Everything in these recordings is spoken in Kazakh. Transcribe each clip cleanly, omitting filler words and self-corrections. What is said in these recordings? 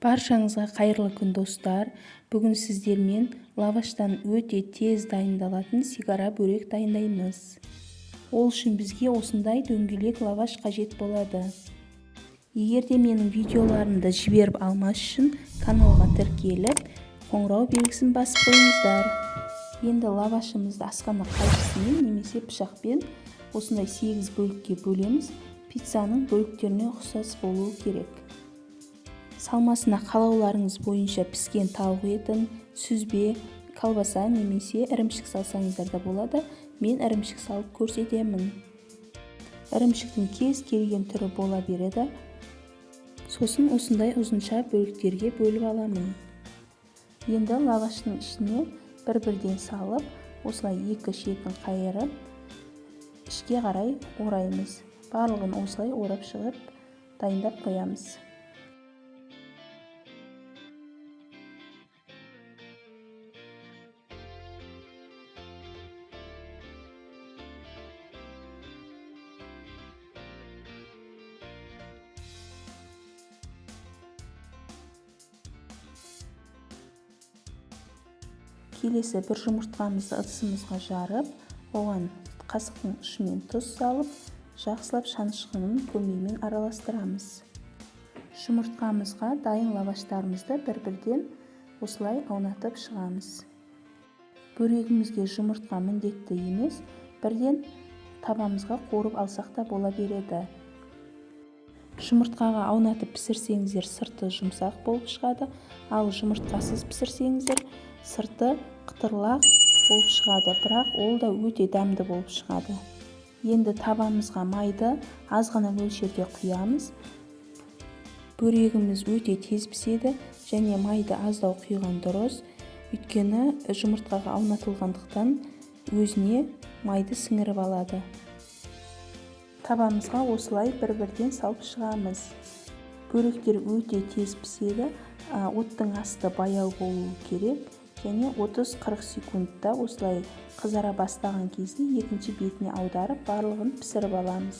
Баршаңызға қайырлы күн достар. Бүгін сіздермен лаваштан өте тез дайындалатын сигара бөрек дайындаймыз. Ол үшін бізге осындай дөңгелек лаваш қажет болады. Егер де менің видеоларымды жіберіп алмас үшін каналға тіркеліп, қоңырау белгісін басып қойыңыздар. Енді лавашымызды асқана қайшысымен немесе пышақпен осындай 8 бөлікке бөлеміз. Пиццаның бөліктеріне ұқсас болуы керек. Салмасына қалауларыңыз бойынша піскен тауық етін, сүзбе, колбаса немесе ірімшік салсаңыздар да болады. Мен ірімшік салып көрсетемін. Ірімшіктің кез келген түрі бола береді. Сосын осындай ұзынша бөліктерге бөліп аламын. Енді лаваштың ішіне бір-бірден салып, осылай екі шетін қайырып, ішке қарай ораймыз. Барлығын осылай орап шығып, дайындап қоямыз. Келесі бір жұмыртқамызды ыдысымызға жарып, оған қасықтың ұшымен тұз салып, жақсылап шанышқының көмегімен араластырамыз. Жұмыртқамызға дайын лаваштарымызды бір-бірден осылай аунатып шығамыз. Бөрегімізге жұмыртқа міндетті емес, бірден табамызға қорып алсақ та бола береді. Жұмыртқаға аунатып пісірсеңіздер, сырты жұмсақ болып шығады, ал жұмыртқасыз пісірсеңіздер, сырты қытырлақ болып шығады, бірақ ол да өте дәмді болып шығады. Енді табамызға майды аз ғана мөлшерде құямыз. Бөрегіміз өте тез піседі және майды аздау құйған дұрыс, өйткені жұмыртқаға аунатылғандықтан өзіне майды сіңіріп алады. Табамызға осылай бір-бірден салып шығамыз. Бөректер өте тез піседі, оттың асты баяу болуы керек және 30-40 секундта осылай қызара бастаған кезде екінші бетіне аударып, барлығын пісіріп аламыз.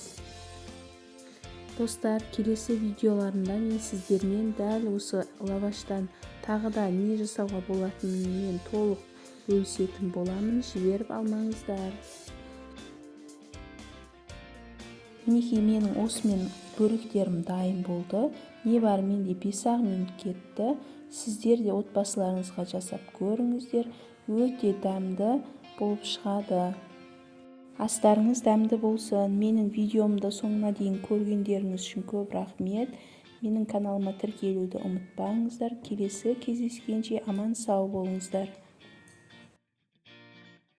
Достар, келесі видеоларымда мен сіздермен дәл осы лаваштан тағы да не жасауға болатынын толық бөлісетін боламын, жіберіп алмаңыздар. Мінекей менің осымен бөректерім дайын болды. Небары менде 5-ақ минут кетті. Сіздер де отбасыларыңызға жасап көріңіздер. Өте дәмді болып шығады. Астарыңыз дәмді болсын. Менің видеомды соңына дейін көргендеріңіз үшін көп рахмет. Менің каналыма тіркелуді ұмытпаңыздар. Келесі кездескенше аман сау болыңыздар.